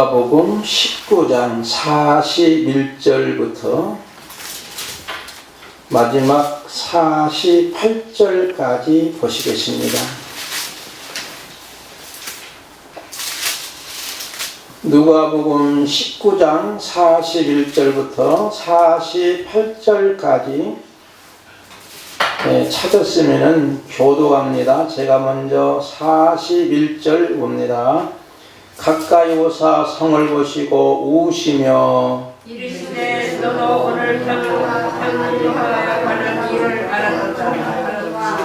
누가복음 19장 41절부터 마지막 48절까지 보시겠습니다. 누가복음 19장 41절부터 48절까지 찾았으면 교도합니다. 제가 먼저 41절 봅니다. 가까이 오사 성을 보시고 우시며 이르시되 너도 오늘 평안하여 가는 길을 알았도다.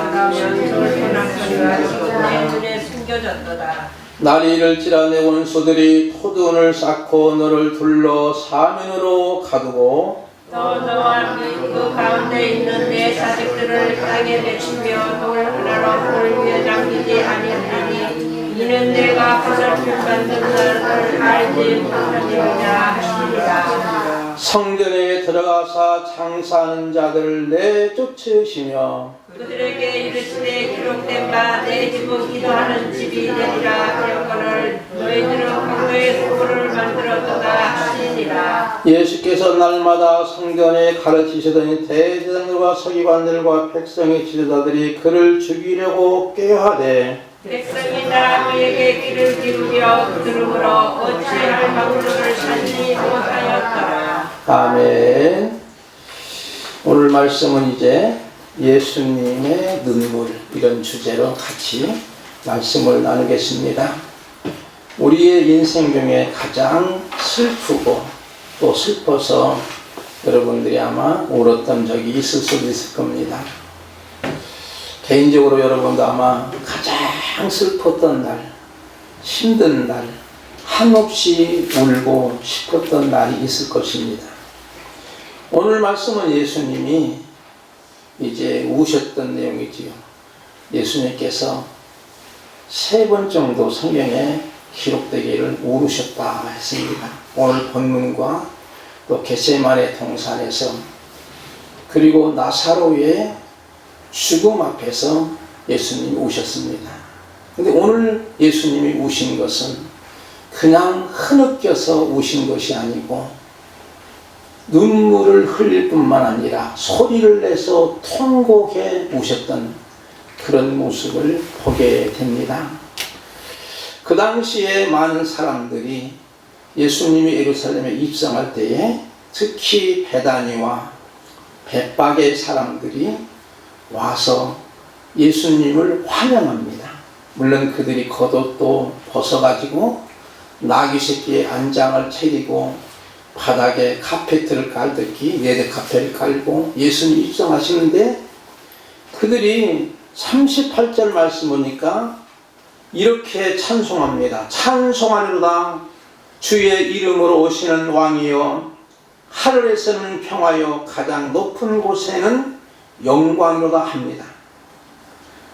그러면 돌고 낙서가 내 눈에 숨겨졌도다. 날이 이를지라 내 원수들이 포도원을 쌓고 너를 둘러 사면으로 가두고 너와 그 가운데 있는 내 자식들을 땅에 내치며 돌 하나로 돌 위에 남기지 아니하니 이는 내가 화살표 만든 날을 알지 못하느냐 하시니라. 성전에 들어가사 장사하는 자들을 내쫓으시며 그들에게 이르시되 기록된 바 내 집은 기도하는 집이 되리라 하였거늘 너희들은 강도의 소굴을 만들었도다 하시니라. 예수께서 날마다 성전에 가르치시더니 대제사장들과 서기관들과 백성의 지도자들이 그를 죽이려고 꾀하되 백성이 다 그에게 귀를 기울여 들으므로 어찌할 방법을 찾지 못하였더라. 아멘. 오늘 말씀은 이제 예수님의 눈물 이런 주제로 같이 말씀을 나누겠습니다. 우리의 인생 중에 가장 슬프고 또 슬퍼서 여러분들이 아마 울었던 적이 있을 수도 있을 겁니다. 개인적으로 여러분도 아마 가장 슬펐던 날, 힘든 날, 한없이 울고 싶었던 날이 있을 것입니다. 오늘 말씀은 예수님이 이제 우셨던 내용이지요. 예수님께서 3번 정도 성경에 기록되기를 울으셨다 했습니다. 오늘 본문과 또 겟세마네 동산에서 그리고 나사로의 죽음 앞에서 예수님이 우셨습니다. 근데 오늘 예수님이 우신 것은 그냥 흐느껴서 우신 것이 아니고 눈물을 흘릴 뿐만 아니라 소리를 내서 통곡해 우셨던 그런 모습을 보게 됩니다. 그 당시에 많은 사람들이 예수님이 예루살렘에 입성할 때에 특히 베다니와 벳박의 사람들이 와서 예수님을 환영합니다. 물론 그들이 겉옷도 벗어가지고 나귀 새끼의 안장을 차리고 바닥에 카페트를 깔듯이 레드 카페를 깔고 예수님 입성하시는데 그들이 38절 말씀 보니까 이렇게 찬송합니다. 찬송하리로다 주의 이름으로 오시는 왕이여 하늘에서는 평화여 가장 높은 곳에는 영광이로다 합니다.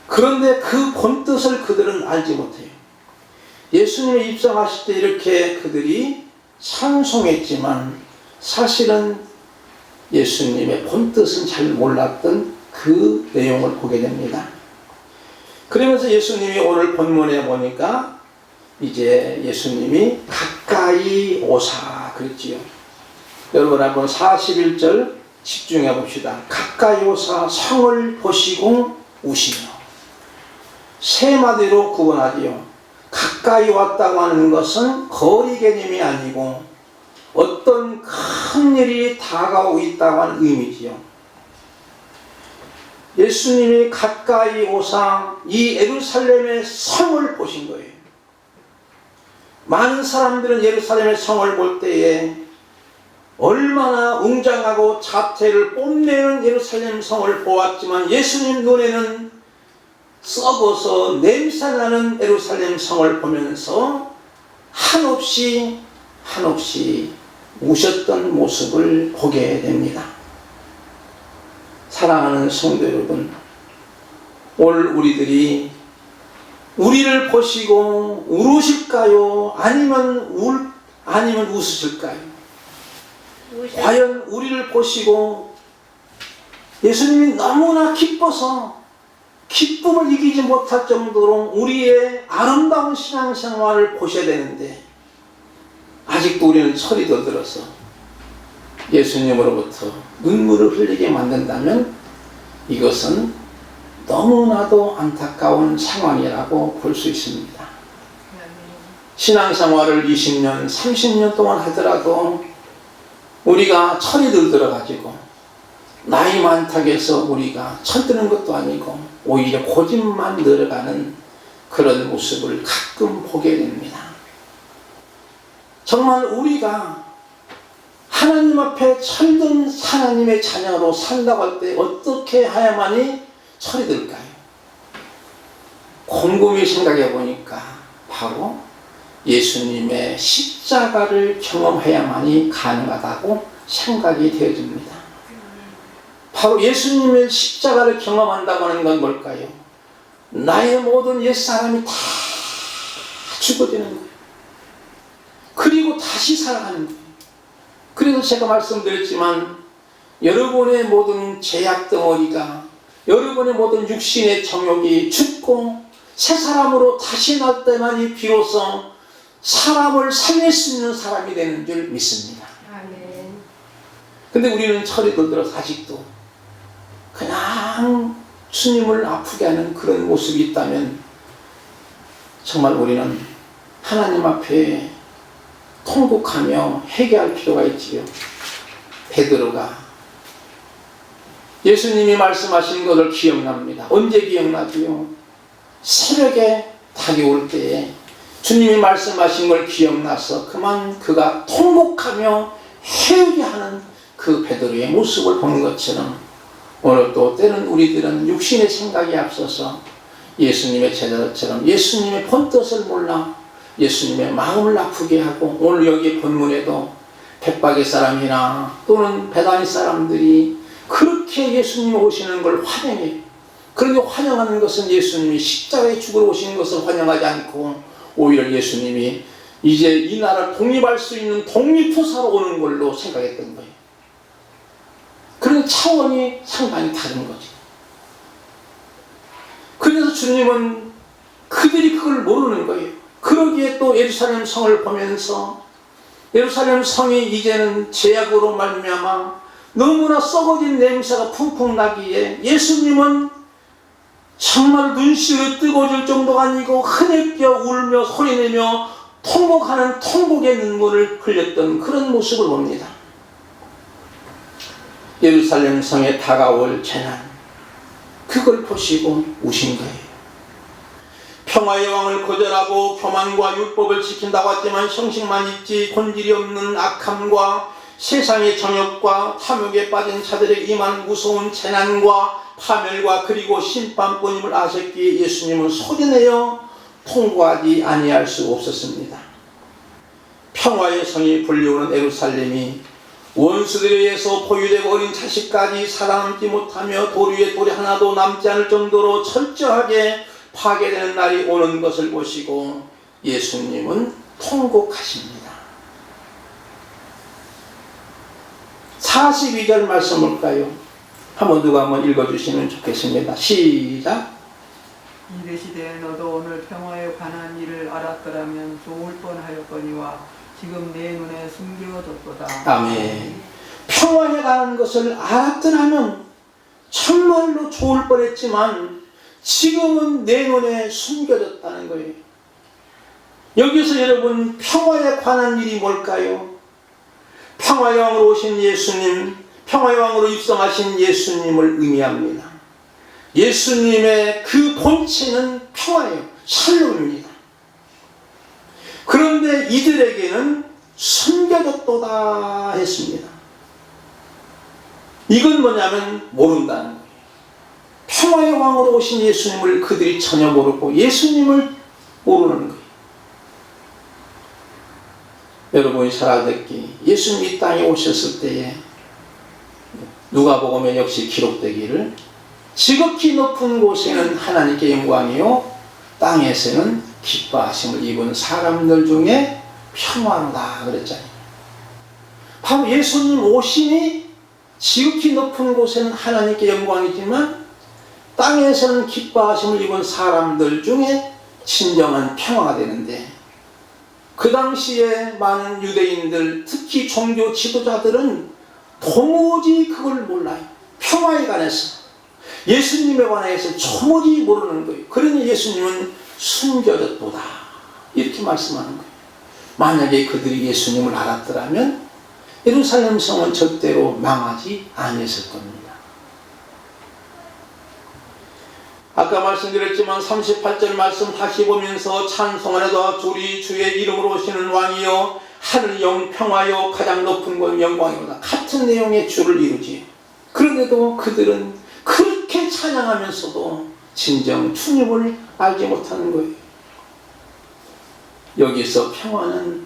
그런데 그 본뜻을 그들은 알지 못해요. 예수님이 입성하실 때 이렇게 그들이 찬송했지만 사실은 예수님의 본뜻은 잘 몰랐던 그 내용을 보게 됩니다. 그러면서 예수님이 오늘 본문에 보니까 이제 예수님이 가까이 오사 그랬지요. 여러분 한번 41절 집중해 봅시다. 가까이 오사 성을 보시고 우시며. 3마디로 구분하지요. 가까이 왔다고 하는 것은 거리 개념이 아니고 어떤 큰 일이 다가오고 있다고 하는 의미지요. 예수님이 가까이 오사 이 예루살렘의 성을 보신 거예요. 많은 사람들은 예루살렘의 성을 볼 때에 얼마나 웅장하고 자태를 뽐내는 예루살렘 성을 보았지만 예수님 눈에는 썩어서 냄새나는 예루살렘 성을 보면서 한없이 우셨던 모습을 보게 됩니다. 사랑하는 성도 여러분, 오늘 우리들이 우리를 보시고 울으실까요? 아니면 웃으실까요? 과연 우리를 보시고 예수님이 너무나 기뻐서 기쁨을 이기지 못할 정도로 우리의 아름다운 신앙생활을 보셔야 되는데 아직도 우리는 철이 더 들어서 예수님으로부터 눈물을 흘리게 만든다면 이것은 너무나도 안타까운 상황이라고 볼 수 있습니다. 신앙생활을 20년, 30년 동안 하더라도 우리가 철이 들어가지고 나이 많다고 해서 우리가 철드는 것도 아니고 오히려 고집만 늘어가는 그런 모습을 가끔 보게 됩니다. 정말 우리가 하나님 앞에 철든 하나님의 자녀로 산다고 할 때 어떻게 해야만이 철이 들까요? 곰곰이 생각해 보니까 바로 예수님의 십자가를 경험해야만이 가능하다고 생각이 되어집니다. 바로 예수님의 십자가를 경험한다고 하는 건 뭘까요? 나의 모든 옛사람이 다 죽어지는 거예요. 그리고 다시 살아가는 거예요. 그래서 제가 말씀드렸지만 여러분의 모든 죄악 덩어리가, 여러분의 모든 육신의 정욕이 죽고 새 사람으로 다시 날 때만이 비로소 사람을 살릴 수 있는 사람이 되는 줄 믿습니다. 근데 우리는 철이 들어서 아직도 그냥 주님을 아프게 하는 그런 모습이 있다면 정말 우리는 하나님 앞에 통곡하며 회개할 필요가 있지요. 베드로가 예수님이 말씀하신 것을 기억납니다. 언제 기억나지요? 새벽에 닭이 올 때에 주님이 말씀하신 걸 기억나서 그만 그가 통곡하며 회개하는 그 베드로의 모습을 보는 것처럼 오늘 또 때는 우리들은 육신의 생각이 앞서서 예수님의 제자들처럼 예수님의 본뜻을 몰라 예수님의 마음을 아프게 하고 오늘 여기 본문에도 백박의 사람이나 또는 베다니 사람들이 그렇게 예수님 오시는 걸 환영해요. 그런데 환영하는 것은 예수님이 십자가에 죽으러 오시는 것을 환영하지 않고 오히려 예수님이 이제 이 나라를 독립할 수 있는 독립투사로 오는 걸로 생각했던 거예요. 그런 차원이 상당히 다른 거죠. 그래서 주님은 그들이 그걸 모르는 거예요. 그러기에 또 예루살렘 성을 보면서 예루살렘 성이 이제는 죄악으로 말미암아 너무나 썩어진 냄새가 풍풍 나기에 예수님은 정말 눈시울이 뜨거워질 정도가 아니고 흐느껴 울며 소리내며 통곡하는 통곡의 눈물을 흘렸던 그런 모습을 봅니다. 예루살렘 성에 다가올 재난, 그걸 보시고 우신 거예요. 평화의 왕을 거절하고 교만과 율법을 지킨다고 했지만 형식만 있지 본질이 없는 악함과 세상의 정욕과 탐욕에 빠진 자들에게 임한 무서운 재난과 파멸과 그리고 심판뿐임을 아셨기에 예수님은 소리내어 통과하지 아니할 수 없었습니다. 평화의 성이 불리우는 예루살렘이 원수들에 의해서 포위되고 어린 자식까지 살아남지 못하며 돌 위에 돌이 하나도 남지 않을 정도로 철저하게 파괴되는 날이 오는 것을 보시고 예수님은 통곡하십니다. 42절 말씀 볼까요? 누가 한번 읽어주시면 좋겠습니다. 시작. 이르 시대에 너도 오늘 평화에 관한 일을 알았더라면 좋을 뻔하였거니와 지금 내 눈에 숨겨졌도다. 아멘. 평화에 관한 것을 알았더라면 정말로 좋을 뻔했지만 지금은 내 눈에 숨겨졌다는 거예요. 여기서 여러분 평화에 관한 일이 뭘까요? 평화의 왕으로 오신 예수님, 평화의 왕으로 입성하신 예수님을 의미합니다. 예수님의 그 본체는 평화예요. 샬롬입니다. 그런데 이들에게는 숨겨졌도다 했습니다. 이건 뭐냐면 모른다는 거예요. 평화의 왕으로 오신 예수님을 그들이 전혀 모르고 예수님을 모르는 거예요. 여러분이 살아듣기 예수님 이 땅에 오셨을 때에 누가복음에 역시 기록되기를 지극히 높은 곳에는 하나님께 영광이요 땅에서는 기뻐하심을 입은 사람들 중에 평화로다 그랬잖아요. 바로 예수님 오심이 지극히 높은 곳에는 하나님께 영광이지만 땅에서는 기뻐하심을 입은 사람들 중에 진정한 평화가 되는데 그 당시에 많은 유대인들, 특히 종교 지도자들은 도무지 그걸 몰라요. 평화에 관해서, 예수님에 관해서 도무지 모르는 거예요. 그러니 예수님은 숨겨졌도다 이렇게 말씀하는 거예요. 만약에 그들이 예수님을 알았더라면 예루살렘 성은 절대로 망하지 아니했을 겁니다. 아까 말씀드렸지만 38절 말씀 다시 보면서 찬송하려다 주리 주의 이름으로 오시는 왕이여 하늘 영평하여 가장 높은 곳 영광이로다. 같은 내용의 주를 이루지. 그런데도 그들은 그렇게 찬양하면서도 진정 주님을 알지 못하는 거예요. 여기서 평화는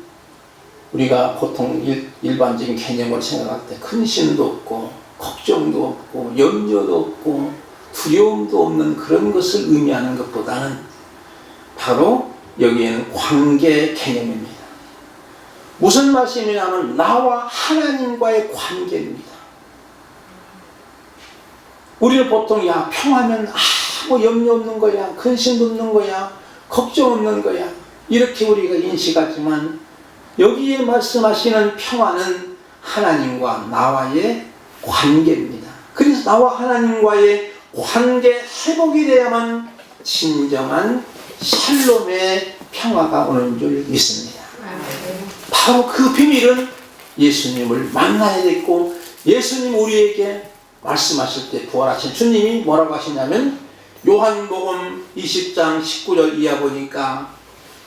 우리가 보통 일반적인 개념으로 생각할 때 근심도 없고 걱정도 없고 염려도 없고 두려움도 없는 그런 것을 의미하는 것보다는 바로 여기에는 관계 개념입니다. 무슨 말씀이냐면 나와 하나님과의 관계입니다. 우리는 보통 야 평화면 아무 염려 없는 거야, 근심도 없는 거야, 걱정 없는 거야 이렇게 우리가 인식하지만 여기에 말씀하시는 평화는 하나님과 나와의 관계입니다. 그래서 나와 하나님과의 관계 회복이 돼야만 진정한 샬롬의 평화가 오는 줄 믿습니다. 바로 그 비밀은 예수님을 만나야 됐고, 예수님 우리에게 말씀하실 때 부활하신 주님이 뭐라고 하시냐면 요한복음 20장 19절 이하 보니까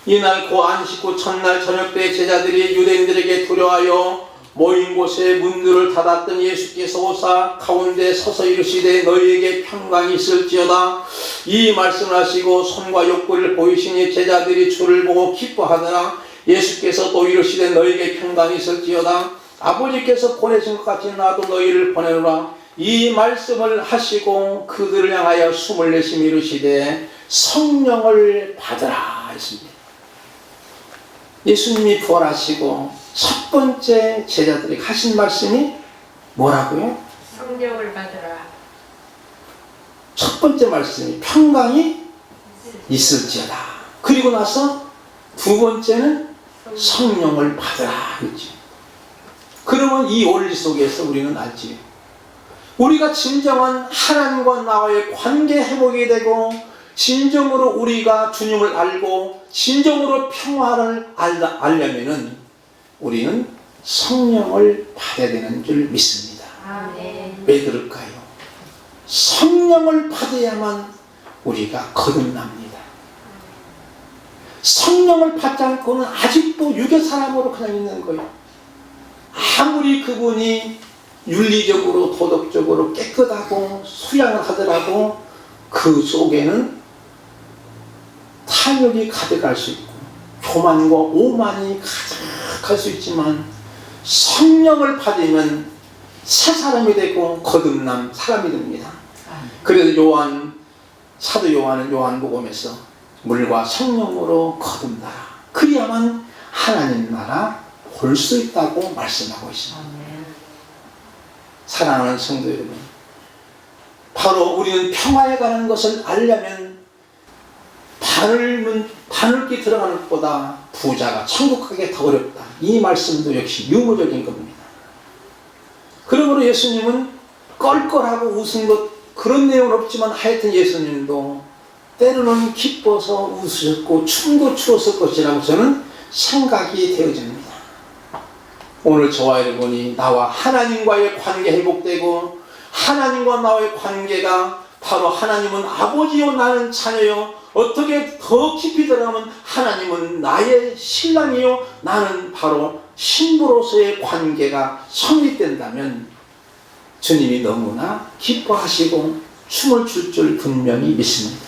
이날 고 안식 후 첫날 저녁 때 제자들이 유대인들에게 두려워하여 모인 곳에 문들을 닫았던 예수께서 오사 가운데 서서 이르시되 너희에게 평강이 있을지어다. 이 말씀을 하시고 손과 옆구리를 보이시니 제자들이 주를 보고 기뻐하더라. 예수께서 또 이르시되 너희에게 평강이 있을지어다. 아버지께서 보내신 것 같이 나도 너희를 보내노라. 이 말씀을 하시고 그들을 향하여 숨을 내쉬며 이르시되 성령을 받으라 했습니다. 예수님이 부활하시고 첫 번째 제자들에게 하신 말씀이 뭐라고요? 성령을 받으라. 첫 번째 말씀이 평강이 있을지어다. 그리고 나서 두 번째는 성령을 받으라 했죠. 그러면 이 원리 속에서 우리는 알지요. 우리가 진정한 하나님과 나와의 관계 회복이 되고 진정으로 우리가 주님을 알고 진정으로 평화를 알려면은 우리는 성령을 받아야 되는 줄 믿습니다. 아멘. 왜 그럴까요? 성령을 받아야만 우리가 거듭납니다. 성령을 받지 않고는 아직도 육의 사람으로 그냥 있는 거예요. 아무리 그분이 윤리적으로 도덕적으로 깨끗하고 수양을 하더라도 그 속에는 탐욕이 가득할 수 있고 교만과 오만이 가득할 수 있지만 성령을 받으면 새 사람이 되고 거듭난 사람이 됩니다. 그래서 사도 요한은 요한복음에서 물과 성령으로 거듭나라. 그래야만 하나님 나라 볼 수 있다고 말씀하고 있습니다. 사랑하는 성도 여러분, 바로 우리는 평화에 관한 것을 알려면 바늘기 들어가는 것보다 부자가 천국 가기 더 어렵다. 이 말씀도 역시 유무적인 겁니다. 그러므로 예수님은 껄껄하고 웃은 것 그런 내용은 없지만 하여튼 예수님도 때로는 기뻐서 웃으셨고 춤도 추었을 것이라고 저는 생각이 되어집니다. 오늘 저와 여러분이 나와 하나님과의 관계 회복되고 하나님과 나와의 관계가 바로 하나님은 아버지요 나는 자녀요, 어떻게 더 깊이 들어가면 하나님은 나의 신랑이요 나는 바로 신부로서의 관계가 성립된다면 주님이 너무나 기뻐하시고 춤을 출 줄 분명히 믿습니다.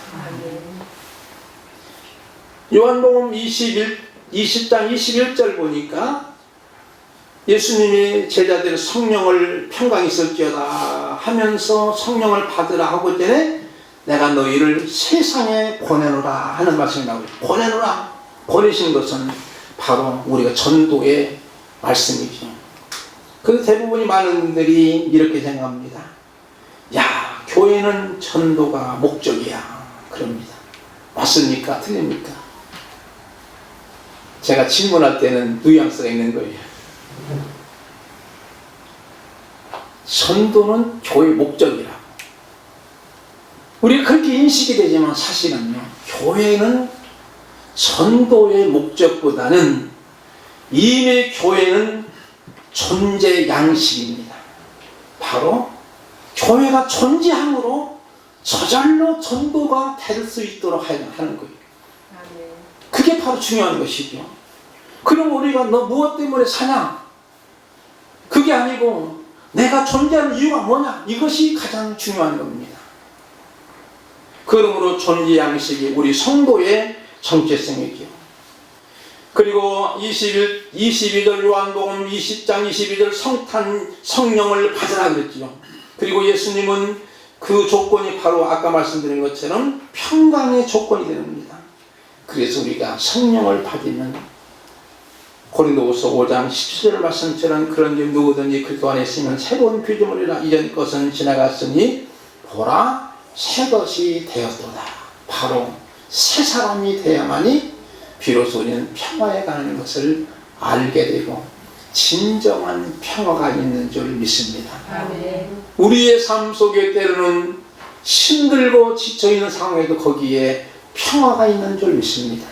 요한복음 20장 21절 보니까 예수님이 제자들 성령을 평강이 있을지어다 하면서 성령을 받으라 하고 전에 내가 너희를 세상에 보내노라 하는 말씀이 나오죠. 보내노라. 보내신 것은 바로 우리가 전도의 말씀이죠. 그래서 대부분이 많은 분들이 이렇게 생각합니다. 야, 교회는 전도가 목적이야. 그럽니다. 맞습니까? 틀립니까? 제가 질문할 때는 뉘앙스가 있는 거예요. 전도는 교회 목적이라고. 우리가 그렇게 인식이 되지만 사실은요, 교회는 전도의 목적보다는 이미 교회는 존재 양식입니다. 바로 교회가 존재함으로 저절로 전도가 될 수 있도록 하는 거예요. 그게 바로 중요한 것이죠. 그럼 우리가 너 무엇 때문에 사냐? 그게 아니고 내가 존재하는 이유가 뭐냐? 이것이 가장 중요한 겁니다. 그러므로 존재 양식이 우리 성도의 정체성이죠. 그리고 22절 요한복음 20장 22절 성령을 받으라 그랬죠. 그리고 예수님은 그 조건이 바로 아까 말씀드린 것처럼 평강의 조건이 됩니다. 그래서 우리가 성령을 받으면 고린도후서 5장 17절 말씀처럼 그런즉 누구든지 그리스도 안에 있으면 새로운 피조물이라 이전 것은 지나갔으니 보라 새 것이 되었도다. 바로 새 사람이 되어야만이 비로소 우리는 평화에 가는 것을 알게 되고 진정한 평화가 있는 줄 믿습니다. 아멘. 우리의 삶 속에 때로는 힘들고 지쳐있는 상황에도 거기에 평화가 있는 줄 믿습니다.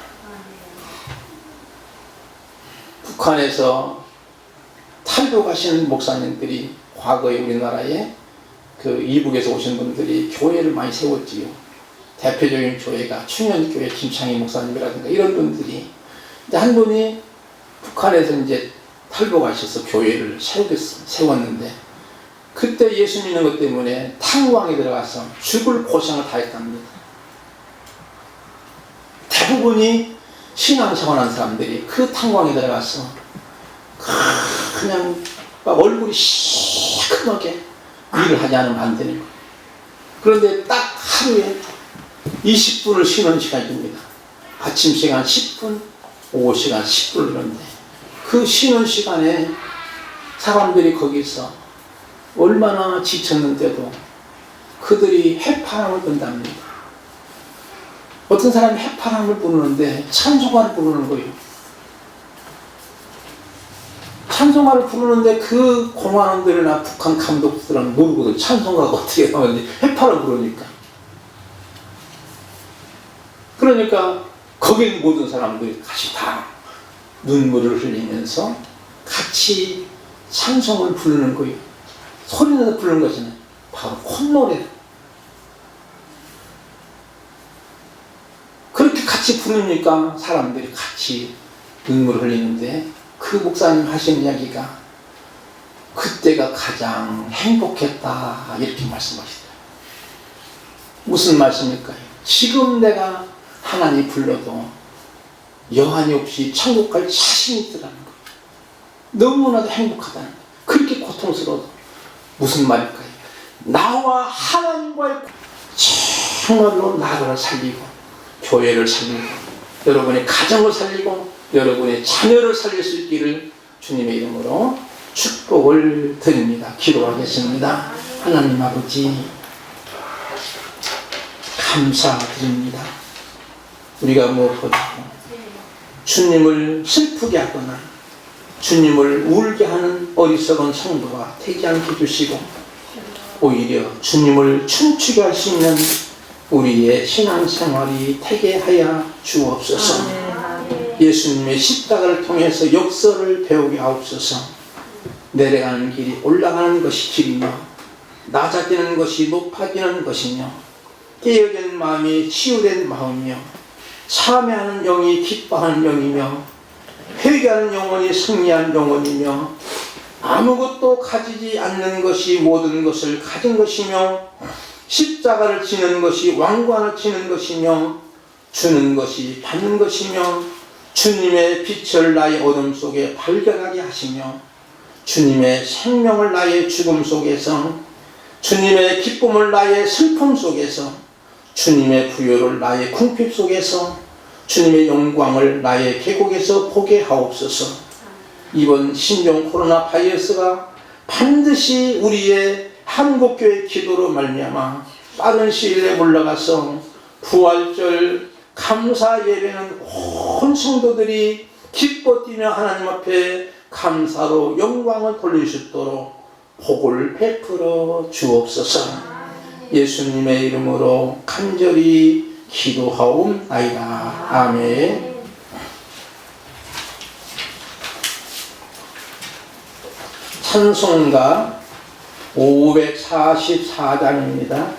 북한에서 탈북하신 목사님들이 과거에 우리나라에 그 이북에서 오신 분들이 교회를 많이 세웠지요. 대표적인 교회가 충현교회 김창희 목사님이라든가 이런 분들이, 근데 한 분이 북한에서 이제 탈북하셔서 교회를 세웠는데 그때 예수 믿는 것 때문에 탄광에 들어가서 죽을 고생을 다 했답니다. 대부분이 신앙생활하는 사람들이 그 탄광에 들어가서 그냥 막 얼굴이 시커멓게 일을 하지 않으면 안 되는 거예요. 그런데 딱 하루에 20분을 쉬는 시간이 됩니다. 아침 시간 10분, 오후 시간 10분 그런데 그 쉬는 시간에 사람들이 거기서 얼마나 지쳤는데도 그들이 해파람을 분답니다. 어떤 사람이 해파람을 부르는데 찬송가를 부르는 거예요. 찬송가를 부르는데 그 공안원들이나 북한 감독들은 모르거든. 찬송가가 어떻게 나오는지 해파를 부르니까. 그러니까 거기 있는 모든 사람들이 같이 다 눈물을 흘리면서 같이 찬송을 부르는 거예요. 소리내서 부르는 것은 바로 콧노래. 그렇게 같이 부르니까 사람들이 같이 눈물을 흘리는데 그 목사님 하신 이야기가 그때가 가장 행복했다 이렇게 말씀하시더라고요. 무슨 말씀일까요? 지금 내가 하나님 불러도 여한이 없이 천국 갈 자신이 있더라는 거예요. 너무나도 행복하다는 거예요. 그렇게 고통스러워도 무슨 말일까요? 나와 하나님과의 정말로 나라를 살리고 교회를 살리고 여러분의 가정을 살리고 여러분의 자녀를 살릴 수 있기를 주님의 이름으로 축복을 드립니다. 기도하겠습니다. 하나님 아버지 감사드립니다. 우리가 무엇보다도 주님을 슬프게 하거나 주님을 울게 하는 어리석은 성도가 되지 않게 해주시고 오히려 주님을 춤추게 할 수 있는 우리의 신앙생활이 되게 하여 주옵소서. 예수님의 십자가를 통해서 역사를 배우게 하옵소서. 내려가는 길이 올라가는 것이 길이며 낮아지는 것이 높아지는 것이며 깨어진 마음이 치유된 마음이며 참회하는 영이 기뻐하는 영이며 회개하는 영혼이 승리한 영혼이며 아무것도 가지지 않는 것이 모든 것을 가진 것이며 십자가를 지는 것이 왕관을 지는 것이며 주는 것이 받는 것이며 주님의 빛을 나의 어둠 속에 발견하게 하시며 주님의 생명을 나의 죽음 속에서 주님의 기쁨을 나의 슬픔 속에서 주님의 부요를 나의 궁핍 속에서 주님의 영광을 나의 계곡에서 보게 하옵소서. 이번 신종 코로나 바이러스가 반드시 우리의 한국교회 기도로 말미암아 빠른 시일 내에 올라가서 부활절 감사 예배는 온 성도들이 기뻐 뛰며 하나님 앞에 감사로 영광을 돌릴 수 있도록 복을 베풀어 주옵소서. 예수님의 이름으로 간절히 기도하옵나이다. 아멘. 찬송가 544장입니다.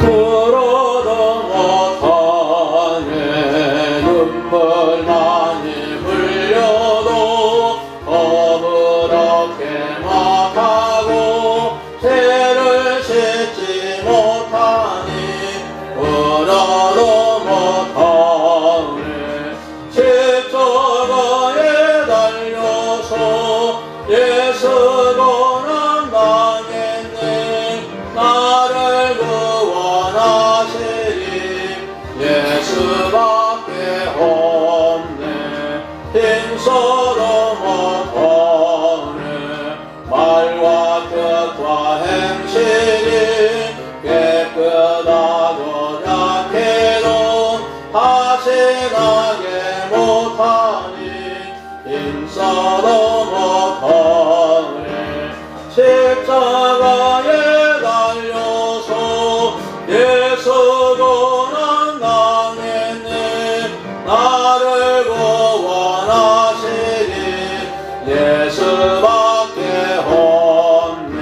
물어도 못하네 눈물 많이 흘려도 거부럽게 못하고 죄를 씻지 못하니 물어도 못하네 십자가에 달려서 예수고는 당했네 나를 구원하시리 예수밖에 없네 힘써도 못하네 말과 뜻과 행실이 깨끗하고 약해도 하신하게 못하니 힘써도 못하네 십자가에 달려서 예수고는 당했네 나를 구원하시리 예수밖에 없네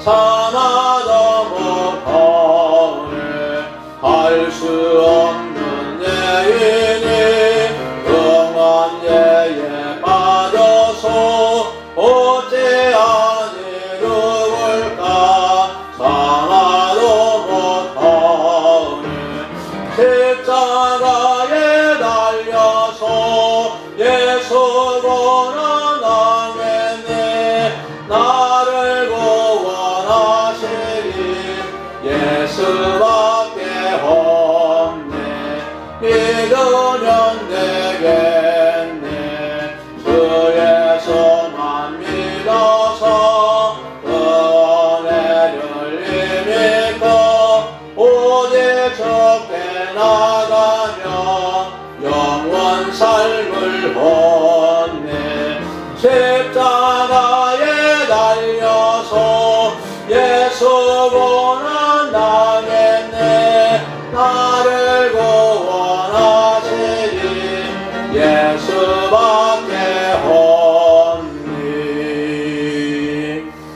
참아도 못하네 할 수 없는 예인이 응한 예에 빠져서 어찌 안 이루을까 참아도 못하네 십자가에 달려서 예수고는 당했네 나를 구원하시리 예수밖에 없네 믿으면 되겠네 주 예수만 믿어서 은혜를 힘입고 오직 적게 나가며 영원 삶을 얻네 십자가에 달려서 예수고는 당했네 나를 구원하시리 예수밖에 없니.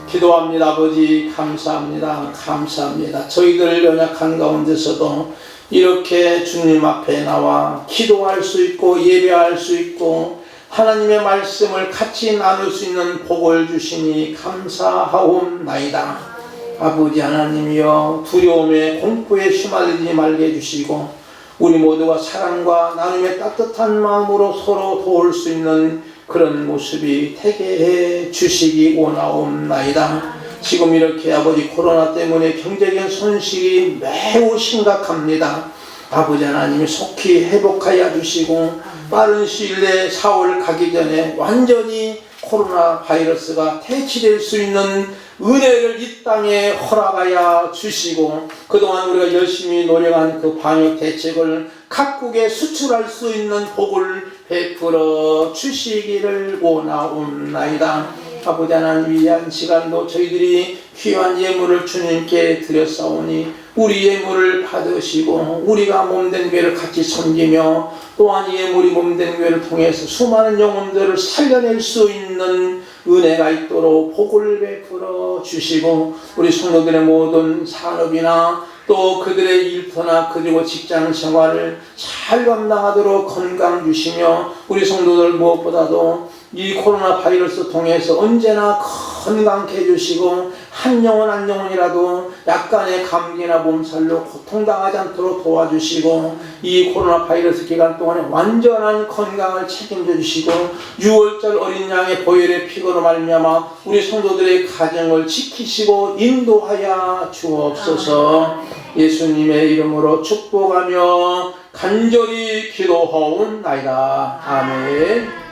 기도합니다. 아버지 감사합니다. 감사합니다. 저희들 연약한 가운데서도 이렇게 주님 앞에 나와 기도할 수 있고 예배할 수 있고 하나님의 말씀을 같이 나눌 수 있는 복을 주시니 감사하옵나이다. 아버지 하나님이여 두려움에 공포에 휘말리지 말게 해주시고 우리 모두가 사랑과 나눔의 따뜻한 마음으로 서로 도울 수 있는 그런 모습이 되게 해 주시기 원하옵나이다. 지금 이렇게 아버지 코로나 때문에 경제적인 손실이 매우 심각합니다. 아버지 하나님이 속히 회복하여 주시고 빠른 시일 내에 4월 가기 전에 완전히 코로나 바이러스가 퇴치될 수 있는 은혜를 이 땅에 허락하여 주시고 그동안 우리가 열심히 노력한 그 방역 대책을 각국에 수출할 수 있는 복을 베풀어 주시기를 원하옵나이다. 아버지 하나님 위한 시간도 저희들이 귀한 예물을 주님께 드렸사오니 우리 예물을 받으시고 우리가 몸된 교회를 같이 섬기며 또한 예물이 몸된 교회를 통해서 수많은 영혼들을 살려낼 수 있는 은혜가 있도록 복을 베풀어 주시고 우리 성도들의 모든 산업이나 또 그들의 일터나 그리고 직장 생활을 잘 감당하도록 건강 주시며 우리 성도들 무엇보다도 이 코로나 바이러스 통해서 언제나 건강케 해주시고 한 영혼 한 영혼이라도 약간의 감기나 몸살로 고통당하지 않도록 도와주시고 이 코로나 바이러스 기간 동안에 완전한 건강을 책임져 주시고 6월절 어린 양의 보혈의 피거로 말미암아 우리 성도들의 가정을 지키시고 인도하여 주옵소서. 예수님의 이름으로 축복하며 간절히 기도하옵나이다. 아멘.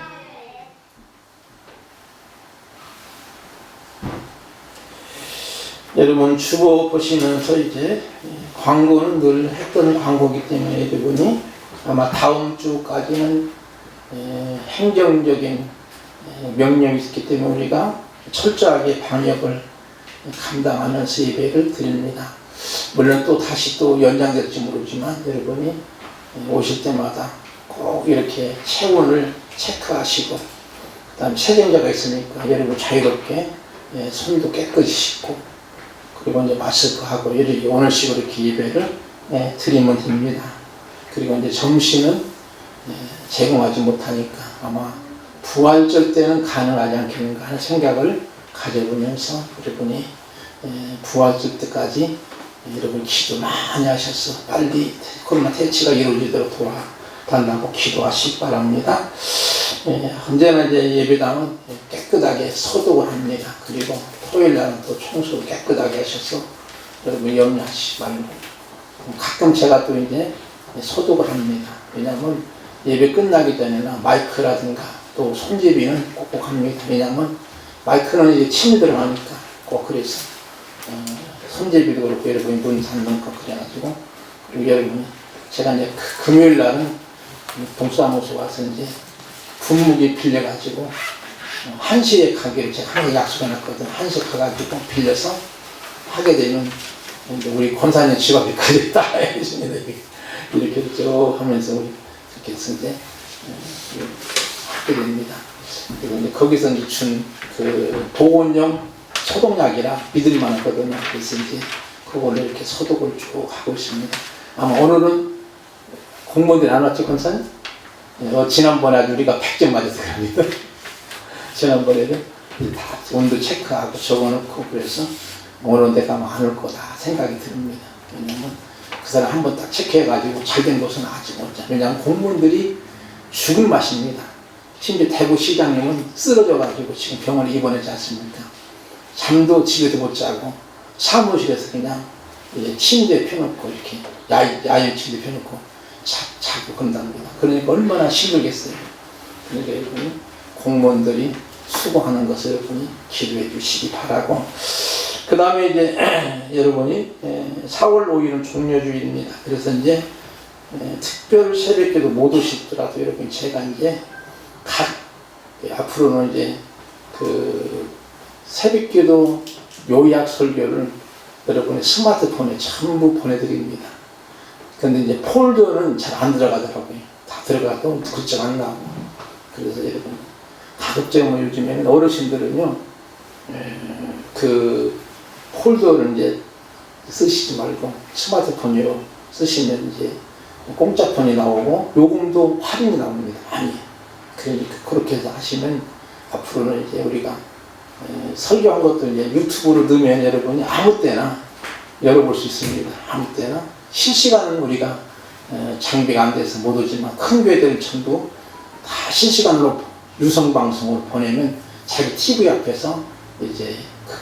여러분 주보 보시면서 이제 광고는 늘 했던 광고이기 때문에 여러분이 아마 다음 주까지는 행정적인 명령이 있기 때문에 우리가 철저하게 방역을 감당하면서 예배를 드립니다. 물론 또 다시 또 연장될지 모르지만 여러분이 오실 때마다 꼭 이렇게 체온을 체크하시고 그 다음에 세정자가 있으니까 여러분 자유롭게 손도 깨끗이 씻고 그리고 이제 마스크하고 이렇게 오늘식으로 이렇게 예배를 드리면 됩니다. 그리고 이제 점심은 제공하지 못하니까 아마 부활절 때는 가능하지 않겠는가 하는 생각을 가져보면서 여러분이 부활절 때까지 여러분 기도 많이 하셔서 빨리 코로나 퇴치가 이루어지도록 도와달라고 기도하시기 바랍니다. 언제나 이제 예배당은 깨끗하게 소독을 합니다. 그리고 토요일 날은 또 청소를 깨끗하게 하셔서 여러분 염려하시지 말고 가끔 제가 또 이제 소독을 합니다. 왜냐하면 예배 끝나기 전에는 마이크라든가 또 손잡이는 꼭꼭 합니다. 왜냐하면 마이크는 이제 침이 들어가니까 꼭 그래서 손잡이도 그렇고 여러분이 문 닫는 거 그래가지고 그리고 여러분이 제가 이제 금요일 날은 동사무소 와서 이제 분무기 빌려가지고 1시에 가기로 제가 항상 약속해놨거든. 1시 가가지고 빌려서 하게 되면 우리 권사님 집 앞에까지 따라해주니다. 이렇게 쭉 하면서 우리 이렇게 해서 이제 하게 됩니다. 그리고 이제 거기서 이제 준 그 보온용 소독약이라 믿을만 하거든요. 그래서 이제 그걸로 이렇게 소독을 쭉 하고 있습니다. 아마 오늘은 공무원들이 안 왔지, 권사님? 지난번에 아주 우리가 100점 맞아서 그럽니다. 지난번에는 다 온도 체크하고 적어놓고 그래서 오늘 내가 안 올 거다 생각이 듭니다. 왜냐면 그 사람 한번 딱 체크해가지고 잘된 곳은 아직 없잖아. 왜냐면 공무원들이 죽을 맛입니다. 심지어 대구시장님은 쓰러져가지고 지금 병원에 입원하지 않습니까? 잠도 집에도 못 자고 사무실에서 그냥 이제 침대 펴놓고 이렇게 야유 침대 펴놓고 자고 그런답니다. 그러니까 얼마나 힘들겠어요. 그러니까 여러분이 공무원들이 수고하는 것을 여러분이 기도해 주시기 바라고. 그 다음에 이제 여러분이 4월 5일은 종료주일입니다. 그래서 이제 특별 새벽기도 못 오시더라도 여러분 제가 이제 앞으로는 이제 그 새벽기도 요약 설교를 여러분의 스마트폰에 전부 보내드립니다. 근데 이제 폴더는 잘 안 들어가더라고요. 다 들어가도 글자가 안 나오고. 그래서 여러분 가급적이면 요즘에는 어르신들은요 그 폴더를 이제 쓰시지 말고 스마트폰으로 쓰시면 이제 공짜 폰이 나오고 요금도 할인이 나옵니다. 많이. 그러니까 그렇게 해서 하시면 앞으로는 이제 우리가 설교한 것도 이제 유튜브로 넣으면 여러분이 아무 때나 열어볼 수 있습니다. 아무 때나 실시간은 우리가 장비가 안 돼서 못 오지만 큰 교회들은 전부 다 실시간으로 유성방송을 보내면 자기 TV 앞에서 이제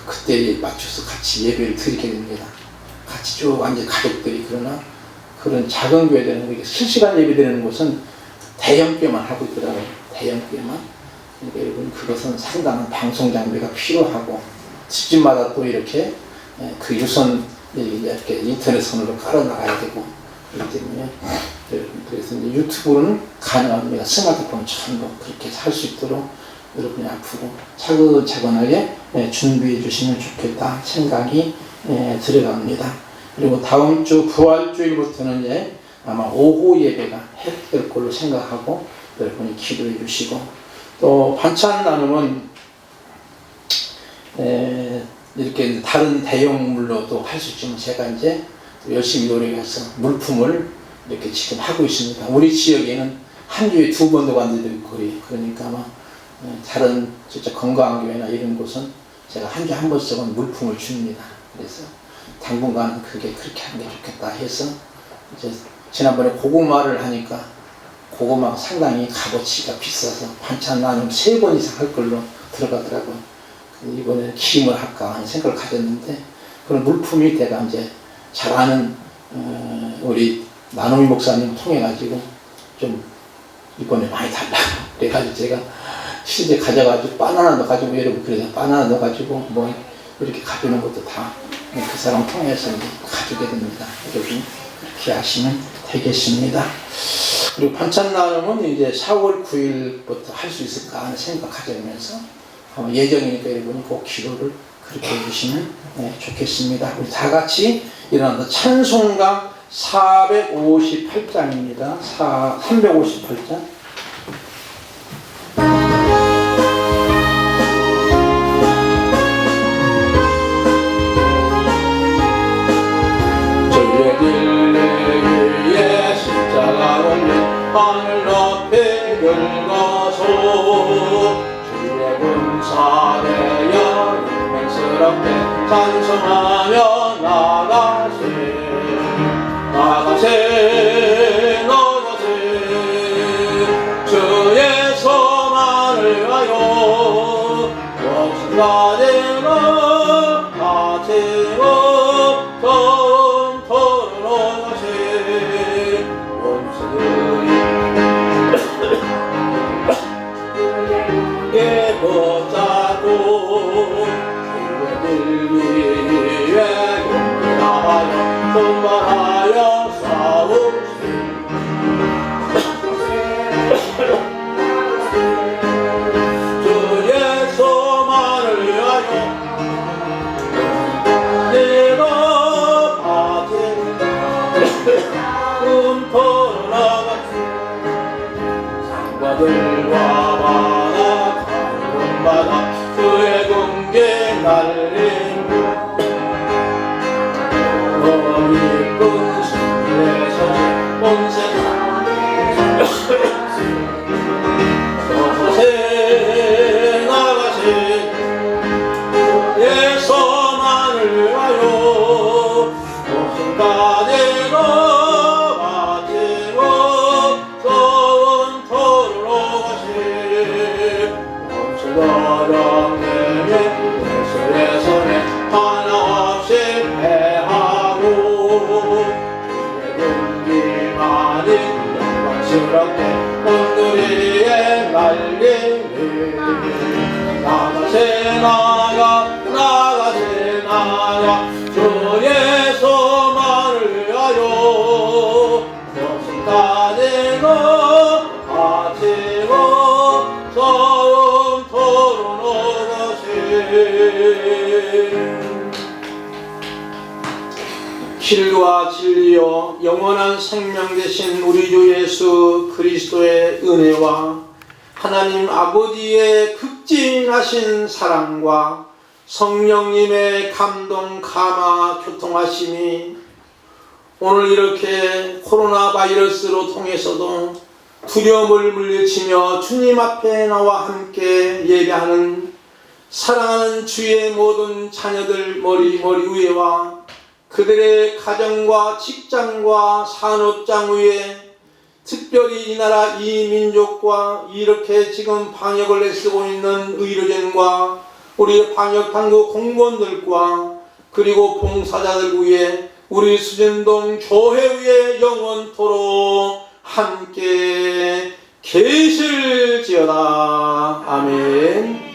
그때에 맞춰서 같이 예배를 드리게 됩니다. 같이 쭉 앉아 가족들이. 그러나 그런 작은 교회들은 우리가 실시간 예배 드리는 곳은 대형교회만 하고 있더라고요. 대형교회만. 그러니까 여러분 그것은 상당한 방송 장비가 필요하고 집집마다 또 이렇게 그 유선 이렇게 인터넷선으로 깔아나가야 되고 그렇기 때문에 그래서 이제 유튜브는 가능합니다. 스마트폰 전부 그렇게 할 수 있도록 여러분이 앞으로 차근차근하게 준비해 주시면 좋겠다 생각이 들어갑니다. 그리고 다음 주 부활주일부터는 이제 아마 오후 예배가 해될 걸로 생각하고 여러분이 기도해 주시고 또 반찬 나눔은 이렇게 다른 대형물로도 할 수 있지만 제가 이제 열심히 노력해서 물품을 이렇게 지금 하고 있습니다. 우리 지역에는 한 주에 2번도 간 데도 있고 그러니까 아마 다른 진짜 건강한 교회나 이런 곳은 제가 한 주에 한 번씩은 물품을 줍니다. 그래서 당분간 그게 그렇게 하는 게 좋겠다 해서 이제 지난번에 고구마를 하니까 고구마가 상당히 값어치가 비싸서 반찬 나눔 3번 이상 할 걸로 들어가더라고요. 이번에는 기임을 할까 하는 생각을 가졌는데 그런 물품이 내가 이제 잘 아는 우리 나눔이 목사님 통해 가지고 좀 이번에 많이 달라고 그래가지고 제가 실제 가져가지고 바나나 넣어가지고 여러분 그래서 바나나 넣어가지고 뭐 이렇게 가져오는 것도 다 그 사람 통해서 가지게 됩니다. 여러분 그렇게 하시면 되겠습니다. 그리고 반찬 나눔은 이제 4월 9일부터 할 수 있을까 하는 생각 가져면서 예정이니까 여러분이 꼭 기도를 그렇게 해주시면 좋겠습니다. 우리 다 같이 일어나서 찬송가 458장입니다. 358장. 하늘 높이 긁어서 주의 군사되어 영맹스럽게 찬송하며 나가세 주의 소망을 위하여 목숨 가지고 바치고 전토를 나가세 원수들이 붙잡고 그들 위에 용기하여 분발하여 싸우시 주의 소망을 위하여 내가 받은 꿈토로 나갔지 상과들과 바다 주의 공개 날리고 이쁜 승리의 소식 온 세상에 나가시 예 소망을 위하여 목숨 가지고 바치고 전토로 가시 너령내며 예수의 손에 하나 없이 패하고 주의 군기만이 영광스럽게 온누리에 날리니 나가세 나가 주의 소망을 위하여 목숨 가지고 바치고 전토로 나가세 길과 진리요 영원한 생명 되신 우리 주 예수 그리스도의 은혜와 하나님 아버지의 극진하신 사랑과 성령님의 감동 감화 교통하심이 오늘 이렇게 코로나 바이러스로 통해서도 두려움을 물리치며 주님 앞에 나와 함께 예배하는 사랑하는 주의 모든 자녀들 머리 위에와 그들의 가정과 직장과 산업장 위에 특별히 이 나라 이 민족과 이렇게 지금 방역을 애쓰고 있는 의료진과 우리 방역당국 공무원들과 그리고 봉사자들 위에 우리 수진동 교회 위에 영원토록 함께 계실지어다. 아멘.